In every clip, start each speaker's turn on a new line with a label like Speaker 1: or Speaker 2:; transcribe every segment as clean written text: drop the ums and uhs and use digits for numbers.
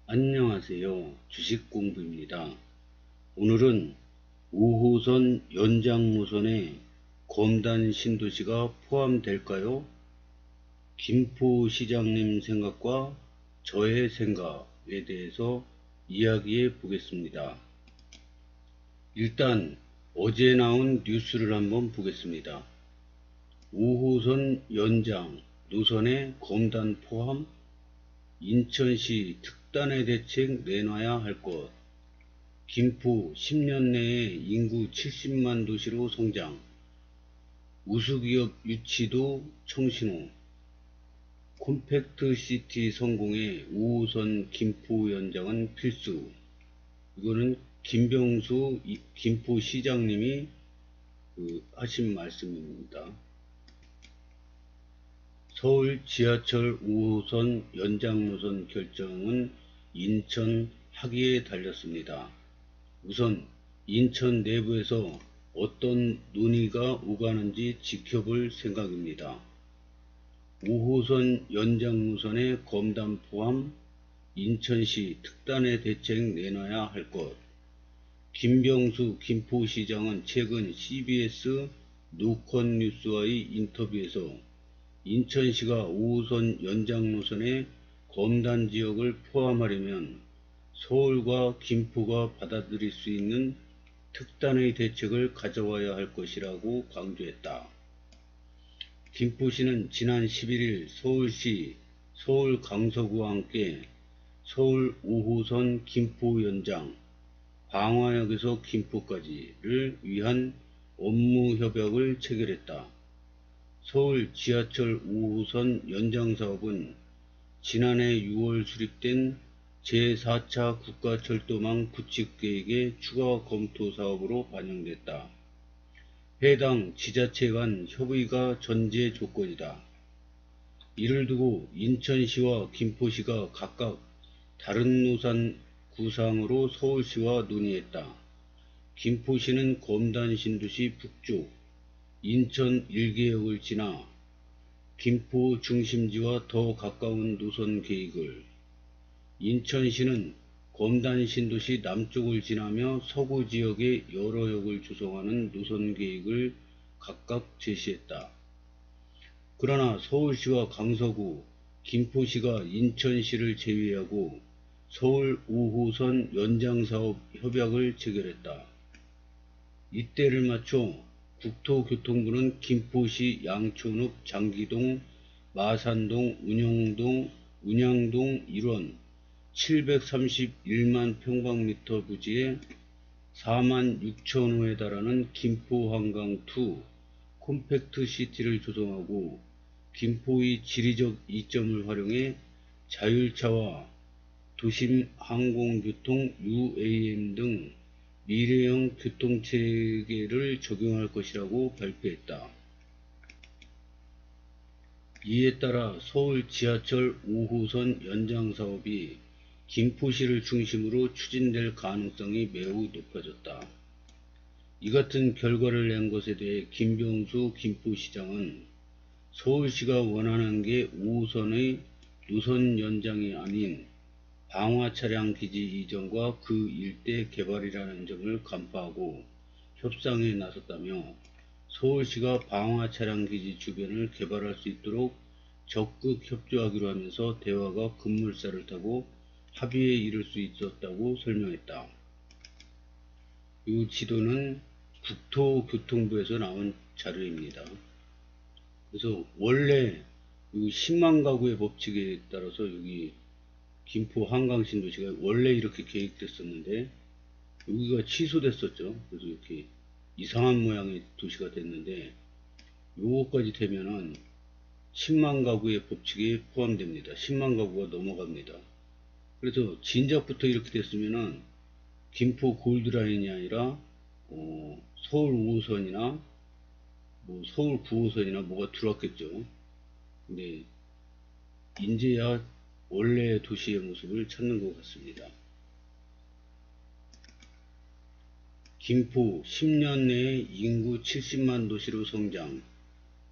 Speaker 1: 안녕하세요. 주식공부입니다. 오늘은 5호선 연장 노선에 검단 신도시가 포함될까요? 김포 시장님 생각과 저의 생각에 대해서 이야기해 보겠습니다. 일단 어제 나온 뉴스를 한번 보겠습니다. 5호선 연장 노선에 검단 포함, 인천시 특단의 대책 내놔야 할 것, 김포 10년 내에 인구 70만 도시로 성장, 우수기업 유치도 청신호, 콤팩트시티 성공에 5호선 김포 연장은 필수. 이거는 김병수 김포시장님이 하신 말씀입니다. 서울 지하철 5호선 연장 노선 결정은 인천 학의에 달렸습니다. 우선 인천 내부에서 어떤 논의가 오가는지 지켜볼 생각입니다. 5호선 연장 노선의 검단 포함, 인천시 특단의 대책 내놔야 할 것. 김병수 김포시장은 최근 CBS 노컷뉴스와의 인터뷰에서 인천시가 5호선 연장 노선에 검단 지역을 포함하려면 서울과 김포가 받아들일 수 있는 특단의 대책을 가져와야 할 것이라고 강조했다. 김포시는 지난 11일 서울시 서울강서구와 함께 서울 5호선 김포 연장, 방화역에서 김포까지를 위한 업무 협약을 체결했다. 서울 지하철 5호선 연장 사업은 지난해 6월 수립된 제4차 국가철도망 구축 계획의 추가 검토 사업으로 반영됐다. 해당 지자체 간 협의가 전제 조건이다. 이를 두고 인천시와 김포시가 각각 다른 노선 구상으로 서울시와 논의했다. 김포시는 검단 신도시 북쪽 인천 1개역을 지나 김포 중심지와 더 가까운 노선 계획을, 인천시는 검단 신도시 남쪽을 지나며 서구 지역의 여러 역을 조성하는 노선 계획을 각각 제시했다. 그러나 서울시와 강서구, 김포시가 인천시를 제외하고 서울 5호선 연장사업 협약을 체결했다. 이때를 맞춰 국토교통부는 김포시 양촌읍 장기동, 마산동, 운양동 일원 731만 평방미터 부지에 4만 6천 호에 달하는 김포 한강2 콤팩트시티를 조성하고 김포의 지리적 이점을 활용해 자율차와 도심 항공교통 UAM 등 미래형 교통체계를 적용할 것이라고 발표했다. 이에 따라 서울 지하철 5호선 연장 사업이 김포시를 중심으로 추진될 가능성이 매우 높아졌다. 이 같은 결과를 낸 것에 대해 김병수 김포시장은 서울시가 원하는 게 5호선의 노선 연장이 아닌 방화차량 기지 이전과 그 일대 개발이라는 점을 간파하고 협상에 나섰다며 서울시가 방화차량 기지 주변을 개발할 수 있도록 적극 협조하기로 하면서 대화가 급물살을 타고 합의에 이를 수 있었다고 설명했다. 이 지도는 국토교통부에서 나온 자료입니다. 그래서 원래 10만 가구의 법칙에 따라서 여기 김포 한강신도시가 원래 이렇게 계획됐었는데 여기가 취소됐었죠. 그래서 이렇게 이상한 모양의 도시가 됐는데 요거까지 되면은 10만 가구의 법칙에 포함됩니다. 10만 가구가 넘어갑니다. 그래서 진작부터 이렇게 됐으면은 김포 골드라인이 아니라 서울 5호선이나 서울 9호선이나 뭐가 들어왔겠죠. 근데 이제야 원래 도시의 모습을 찾는 것 같습니다. 김포 10년 내에 인구 70만 도시로 성장,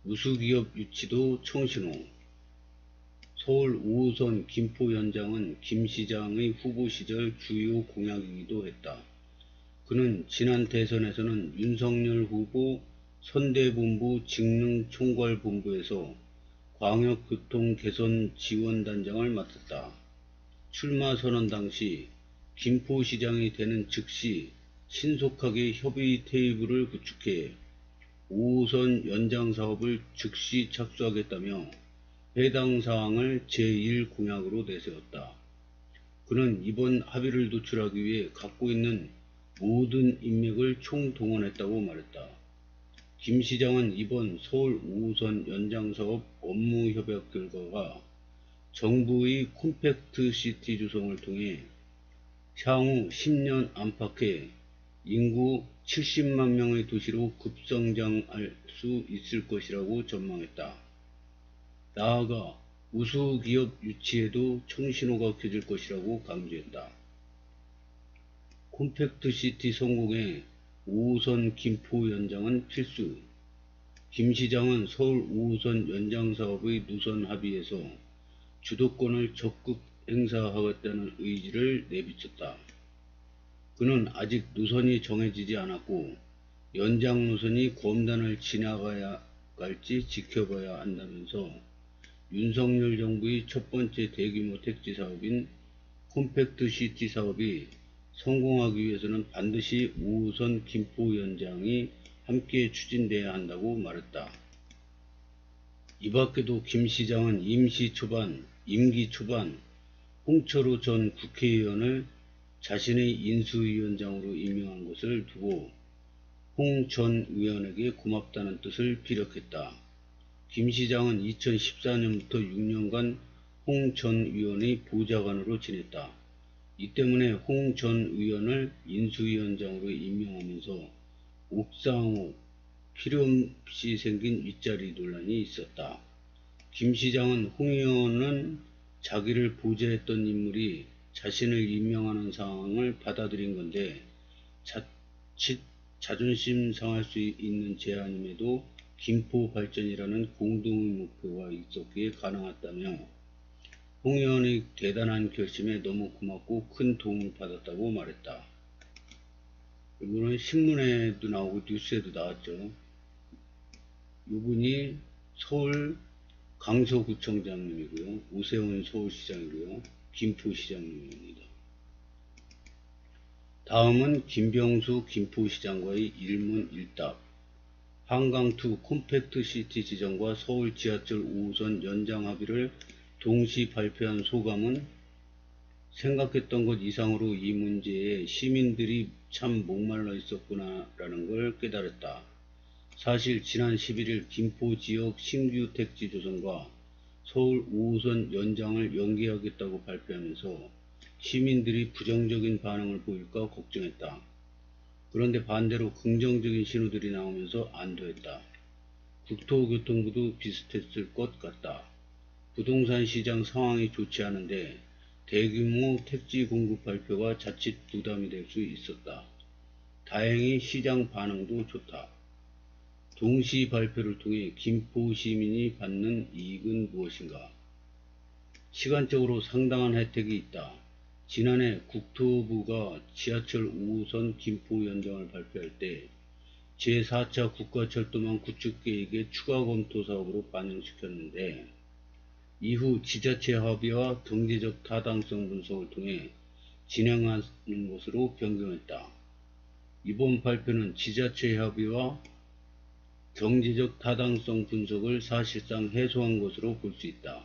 Speaker 1: 우수기업 유치도 청신호, 서울 5호선 김포 연장은 김 시장의 후보 시절 주요 공약이기도 했다. 그는 지난 대선에서는 윤석열 후보 선대본부 직능총괄본부에서 광역교통개선지원단장을 맡았다. 출마 선언 당시 김포시장이 되는 즉시 신속하게 협의 테이블을 구축해 5호선 연장 사업을 즉시 착수하겠다며 해당 사항을 제1공약으로 내세웠다. 그는 이번 합의를 도출하기 위해 갖고 있는 모든 인맥을 총동원했다고 말했다. 김 시장은 이번 서울 5호선 연장사업 업무협약 결과가 정부의 콤팩트 시티 조성을 통해 향후 10년 안팎에 인구 70만 명의 도시로 급성장할 수 있을 것이라고 전망했다. 나아가 우수기업 유치에도 청신호가 켜질 것이라고 강조했다. 콤팩트 시티 성공에 5호선 김포 연장은 필수. 김 시장은 서울 5호선 연장 사업의 노선 합의에서 주도권을 적극 행사하겠다는 의지를 내비쳤다. 그는 아직 노선이 정해지지 않았고 연장 노선이 검단을 지나가야 갈지 지켜봐야 한다면서 윤석열 정부의 첫 번째 대규모 택지 사업인 콤팩트 시티 사업이 성공하기 위해서는 반드시 5호선 김포 연장이 함께 추진돼야 한다고 말했다. 이 밖에도 김 시장은 임기 초반 홍철호 전 국회의원을 자신의 인수위원장으로 임명한 것을 두고 홍 전 의원에게 고맙다는 뜻을 피력했다. 김 시장은 2014년부터 6년간 홍 전 의원의 보좌관으로 지냈다. 이 때문에 홍 전 의원을 인수위원장으로 임명하면서 옥상호 필요없이 생긴 윗자리 논란이 있었다. 김 시장은 홍 의원은 자기를 보좌했던 인물이 자신을 임명하는 상황을 받아들인 건데 자칫 자존심 상할 수 있는 제안임에도 김포 발전이라는 공동의 목표가 있었기에 가능했다며 홍 의원의 대단한 결심에 너무 고맙고 큰 도움을 받았다고 말했다. 이거는 신문에도 나오고 뉴스에도 나왔죠. 이분이 서울 강서구청장님이고요. 오세훈 서울시장이고요. 김포시장님입니다. 다음은 김병수 김포시장과의 일문일답. 한강2 콤팩트 시티 지정과 서울 지하철 5호선 연장 합의를 동시 발표한 소감은 생각했던 것 이상으로 이 문제에 시민들이 참 목말라 있었구나 라는 걸 깨달았다. 사실 지난 11일 김포 지역 신규 택지 조성과 서울 5호선 연장을 연기하겠다고 발표하면서 시민들이 부정적인 반응을 보일까 걱정했다. 그런데 반대로 긍정적인 신호들이 나오면서 안도했다. 국토교통부도 비슷했을 것 같다. 부동산 시장 상황이 좋지 않은데 대규모 택지 공급 발표가 자칫 부담이 될 수 있었다. 다행히 시장 반응도 좋다. 동시 발표를 통해 김포 시민이 받는 이익은 무엇인가? 시간적으로 상당한 혜택이 있다. 지난해 국토부가 지하철 5호선 김포 연장을 발표할 때 제4차 국가철도망 구축 계획의 추가 검토 사업으로 반영시켰는데 이후 지자체 합의와 경제적 타당성 분석을 통해 진행하는 것으로 변경했다. 이번 발표는 지자체 합의와 경제적 타당성 분석을 사실상 해소한 것으로 볼 수 있다.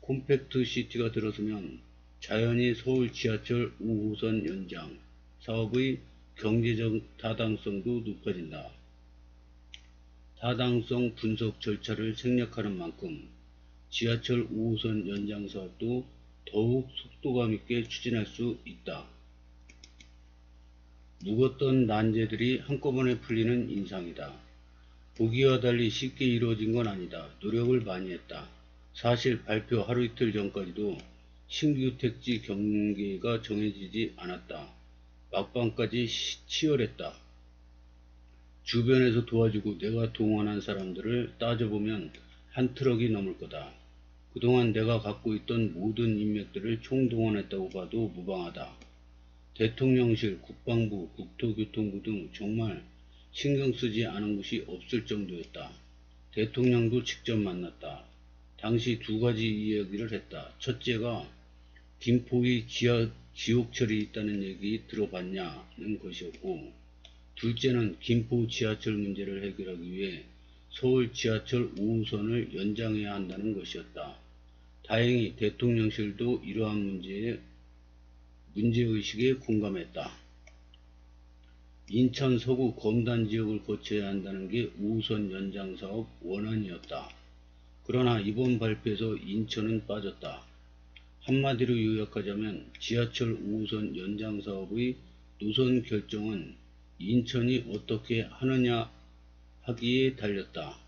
Speaker 1: 콤팩트 시티가 들어서면 자연히 서울 지하철 5호선 연장 사업의 경제적 타당성도 높아진다. 타당성 분석 절차를 생략하는 만큼 지하철 5호선 연장 사업도 더욱 속도감 있게 추진할 수 있다. 묵었던 난제들이 한꺼번에 풀리는 인상이다. 보기와 달리 쉽게 이루어진 건 아니다. 노력을 많이 했다. 사실 발표 하루 이틀 전까지도 신규 택지 경계가 정해지지 않았다. 막방까지 치열했다. 주변에서 도와주고 내가 동원한 사람들을 따져보면 한 트럭이 넘을 거다. 그동안 내가 갖고 있던 모든 인맥들을 총동원했다고 봐도 무방하다. 대통령실, 국방부, 국토교통부 등 정말 신경 쓰지 않은 곳이 없을 정도였다. 대통령도 직접 만났다. 당시 두 가지 이야기를 했다. 첫째가 김포의 지옥철이 있다는 얘기 들어봤냐는 것이었고, 둘째는 김포 지하철 문제를 해결하기 위해 서울 지하철 5호선을 연장해야 한다는 것이었다. 다행히 대통령실도 이러한 문제의식에 공감했다. 인천 서구 검단 지역을 거쳐야 한다는 게 5호선 연장 사업 원안이었다. 그러나 이번 발표에서 인천은 빠졌다. 한마디로 요약하자면 지하철 5호선 연장 사업의 노선 결정은 인천이 어떻게 하느냐 하기에 달렸다.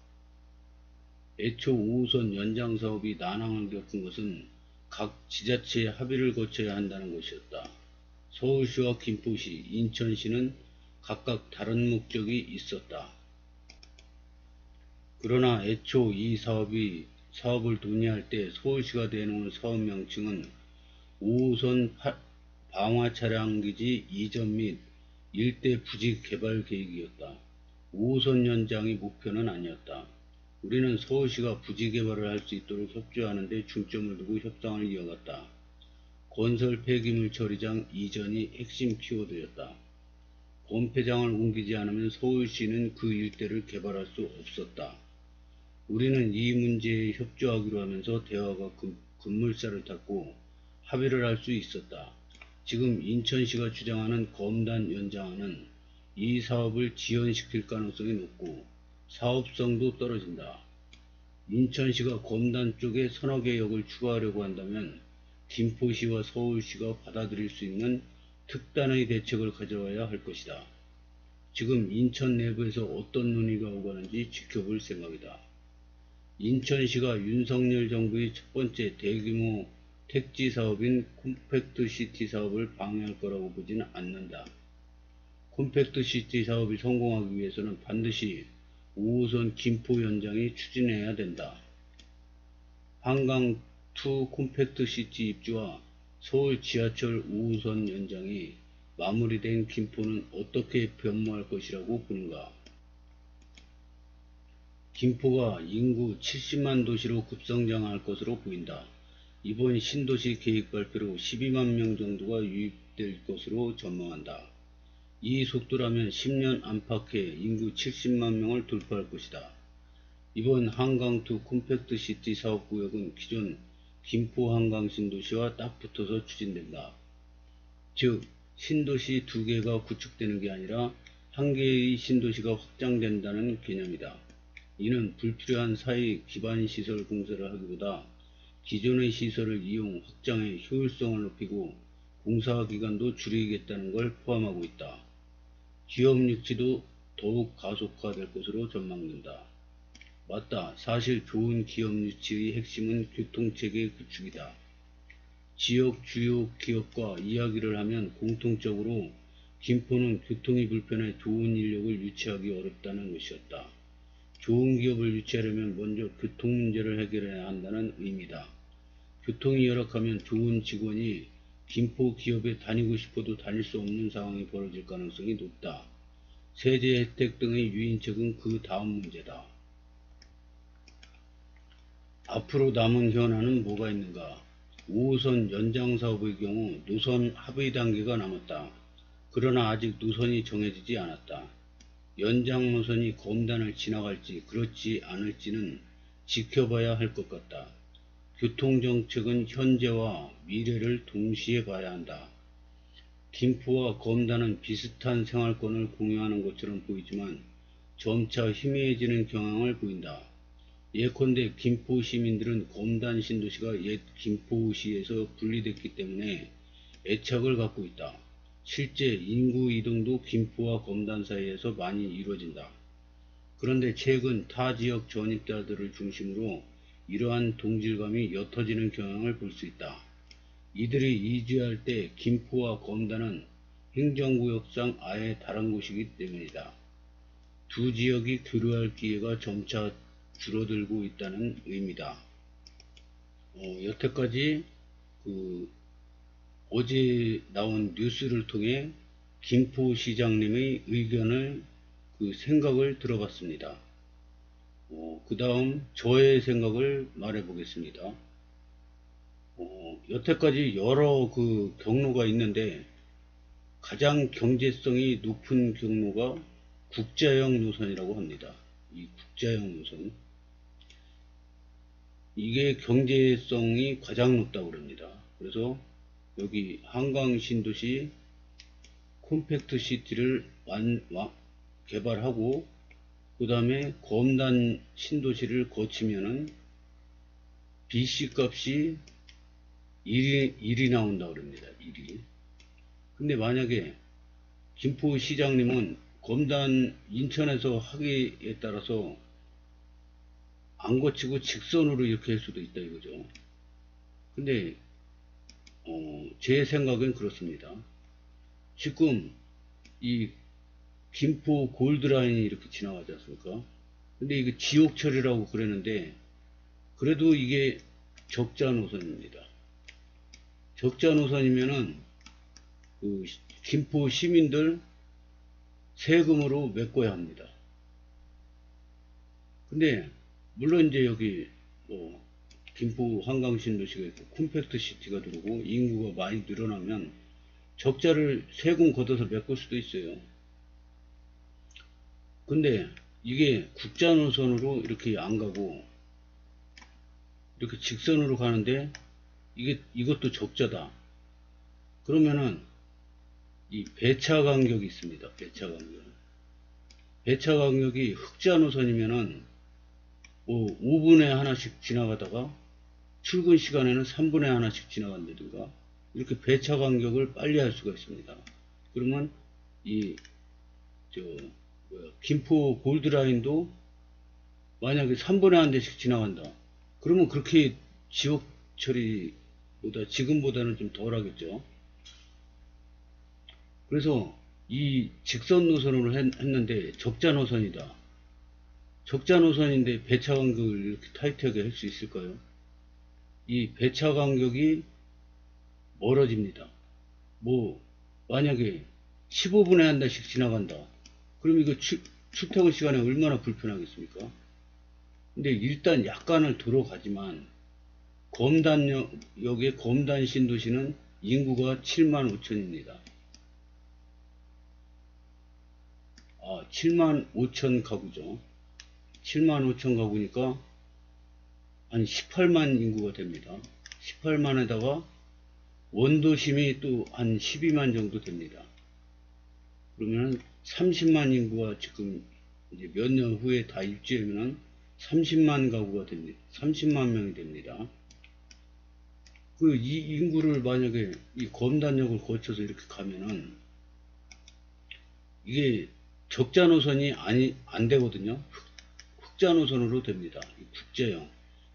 Speaker 1: 애초 5호선 연장 사업이 난항을 겪은 것은 각 지자체의 합의를 거쳐야 한다는 것이었다. 서울시와 김포시, 인천시는 각각 다른 목적이 있었다. 그러나 애초 이 사업을 논의할 때 서울시가 내놓은 사업 명칭은 5호선 방화 차량기지 이전 및 일대 부지 개발 계획이었다. 5호선 연장이 목표는 아니었다. 우리는 서울시가 부지 개발을 할 수 있도록 협조하는 데 중점을 두고 협상을 이어갔다. 건설 폐기물 처리장 이전이 핵심 키워드였다. 건폐장을 옮기지 않으면 서울시는 그 일대를 개발할 수 없었다. 우리는 이 문제에 협조하기로 하면서 대화가 급물살을 탔고 합의를 할 수 있었다. 지금 인천시가 주장하는 검단 연장안은 이 사업을 지연시킬 가능성이 높고 사업성도 떨어진다. 인천시가 검단 쪽에 서너 개 역을 추가하려고 한다면 김포시와 서울시가 받아들일 수 있는 특단의 대책을 가져와야 할 것이다. 지금 인천 내부에서 어떤 논의가 오가는지 지켜볼 생각이다. 인천시가 윤석열 정부의 첫 번째 대규모 택지 사업인 콤팩트시티 사업을 방해할 거라고 보지는 않는다. 콤팩트시티 사업이 성공하기 위해서는 반드시 5호선 김포 연장이 추진해야 된다. 한강2 콤팩트시티 입주와 서울 지하철 5호선 연장이 마무리된 김포는 어떻게 변모할 것이라고 보는가? 김포가 인구 70만 도시로 급성장할 것으로 보인다. 이번 신도시 계획 발표로 12만 명 정도가 유입될 것으로 전망한다. 이 속도라면 10년 안팎에 인구 70만 명을 돌파할 것이다. 이번 한강2 콤팩트시티 사업구역은 기존 김포 한강 신도시와 딱 붙어서 추진된다. 즉 신도시 두 개가 구축되는 게 아니라 한 개의 신도시가 확장된다는 개념이다. 이는 불필요한 사이 기반시설 공사를 하기보다 기존의 시설을 이용 확장해 효율성을 높이고 공사 기간도 줄이겠다는 걸 포함하고 있다. 기업 유치도 더욱 가속화될 것으로 전망된다. 맞다. 사실 좋은 기업 유치의 핵심은 교통체계 구축이다. 지역 주요 기업과 이야기를 하면 공통적으로 김포는 교통이 불편해 좋은 인력을 유치하기 어렵다는 것이었다. 좋은 기업을 유치하려면 먼저 교통 문제를 해결해야 한다는 의미다. 교통이 열악하면 좋은 직원이 김포 기업에 다니고 싶어도 다닐 수 없는 상황이 벌어질 가능성이 높다. 세제 혜택 등의 유인책은 그 다음 문제다. 앞으로 남은 현안은 뭐가 있는가? 5호선 연장 사업의 경우 노선 합의 단계가 남았다. 그러나 아직 노선이 정해지지 않았다. 연장 노선이 검단을 지나갈지 그렇지 않을지는 지켜봐야 할 것 같다. 교통정책은 현재와 미래를 동시에 봐야 한다. 김포와 검단은 비슷한 생활권을 공유하는 것처럼 보이지만 점차 희미해지는 경향을 보인다. 예컨대 김포 시민들은 검단 신도시가 옛 김포시에서 분리됐기 때문에 애착을 갖고 있다. 실제 인구 이동도 김포와 검단 사이에서 많이 이루어진다. 그런데 최근 타 지역 전입자들을 중심으로 이러한 동질감이 옅어지는 경향을 볼 수 있다. 이들이 이주할 때 김포와 검단은 행정구역상 아예 다른 곳이기 때문이다. 두 지역이 교류할 기회가 점차 줄어들고 있다는 의미다. 여태까지 그 어제 나온 뉴스를 통해 김포시장님의 의견을 그 생각을 들어봤습니다. 그 다음 저의 생각을 말해 보겠습니다. 여태까지 여러 그 경로가 있는데 가장 경제성이 높은 경로가 국자형 노선이라고 합니다. 이 국자형 노선, 이게 경제성이 가장 높다고 그럽니다. 그래서 여기 한강 신도시 콤팩트 시티를 개발하고 그 다음에 검단 신도시를 거치면은 BC 값이 1이 나온다고 그럽니다. 1이. 근데 만약에 김포시장님은 검단 인천에서 하기에 따라서 안 거치고 직선으로 이렇게 할 수도 있다 이거죠. 근데 제 생각은 그렇습니다. 지금 이 김포 골드라인이 이렇게 지나가지 않습니까? 근데 이게 지옥철이라고 그랬는데 그래도 이게 적자 노선입니다. 적자 노선이면은 그 김포 시민들 세금으로 메꿔야 합니다. 근데 물론 이제 여기 뭐 김포 한강 신도시가 있고 콤팩트 시티가 들어오고 인구가 많이 늘어나면 적자를 세금 걷어서 메꿀 수도 있어요. 근데 이게 국자 노선으로 이렇게 안 가고 이렇게 직선으로 가는데 이것도 적자다. 그러면은 이 배차 간격이 있습니다. 배차 간격. 배차 간격이 흑자 노선이면은 뭐 5분에 하나씩 지나가다가 출근 시간에는 3분에 하나씩 지나간다든가 이렇게 배차 간격을 빨리 할 수가 있습니다. 그러면 이 김포 골드라인도 만약에 3분에 한 대씩 지나간다. 그러면 그렇게 지옥 처리보다 지금보다는 좀 덜 하겠죠. 그래서 이 직선 노선으로 했는데 적자 노선이다. 적자 노선인데 배차 간격을 이렇게 타이트하게 할 수 있을까요? 이 배차 간격이 멀어집니다. 뭐 만약에 15분에 한 대씩 지나간다. 그럼 이거 출퇴근 시간에 얼마나 불편하겠습니까? 근데 일단 약간을 들어가지만 검단역의 검단 신도시는 인구가 7만 5천입니다. 7만 5천 가구죠. 7만 5천 가구니까 한 18만 인구가 됩니다. 18만에다가 원도심이 또 한 12만 정도 됩니다. 그러면 30만 인구가 지금 이제 몇 년 후에 다 입주하면 30만 가구가 됩니다. 30만 명이 됩니다. 이 인구를 만약에 이 검단역을 거쳐서 이렇게 가면은 이게 적자 노선이 안 되거든요. 흑자 노선으로 됩니다. 이 국제형.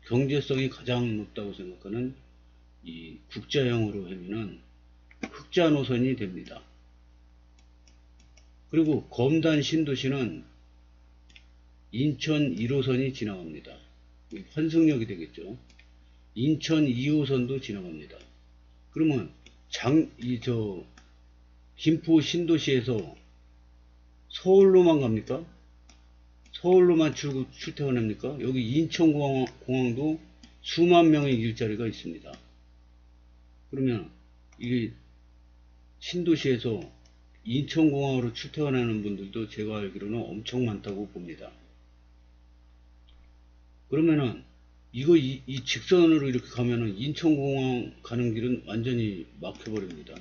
Speaker 1: 경제성이 가장 높다고 생각하는 이 국제형으로 하면은 흑자 노선이 됩니다. 그리고 검단 신도시는 인천 1호선이 지나갑니다. 환승역이 되겠죠. 인천 2호선도 지나갑니다. 그러면 김포 신도시에서 서울로만 갑니까? 서울로만 출퇴근합니까? 여기 인천공항도 수만 명의 일자리가 있습니다. 그러면 이게 신도시에서 인천공항으로 출퇴근하는 분들도 제가 알기로는 엄청 많다고 봅니다. 그러면은 이 직선으로 이렇게 가면은 인천공항 가는 길은 완전히 막혀버립니다.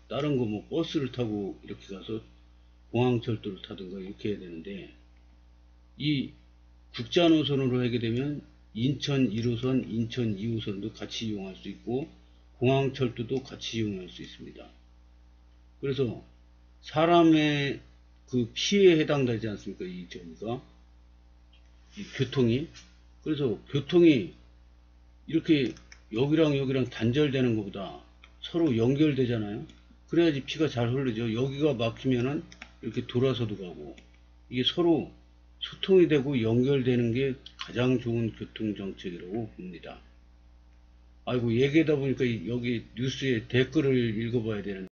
Speaker 1: 다른 거 뭐 버스를 타고 이렇게 가서 공항철도를 타든가 이렇게 해야 되는데 이 국자 노선으로 하게 되면 인천 1호선, 인천 2호선도 같이 이용할 수 있고 공항철도도 같이 이용할 수 있습니다. 그래서 사람의 그 피해에 해당되지 않습니까? 이 교통이. 그래서 교통이 이렇게 여기랑 단절되는 것보다 서로 연결되잖아요. 그래야지 피가 잘 흐르죠. 여기가 막히면은 이렇게 돌아서도 가고 이게 서로 소통이 되고 연결되는 게 가장 좋은 교통정책이라고 봅니다. 아이고, 얘기하다 보니까 여기 뉴스에 댓글을 읽어봐야 되는데.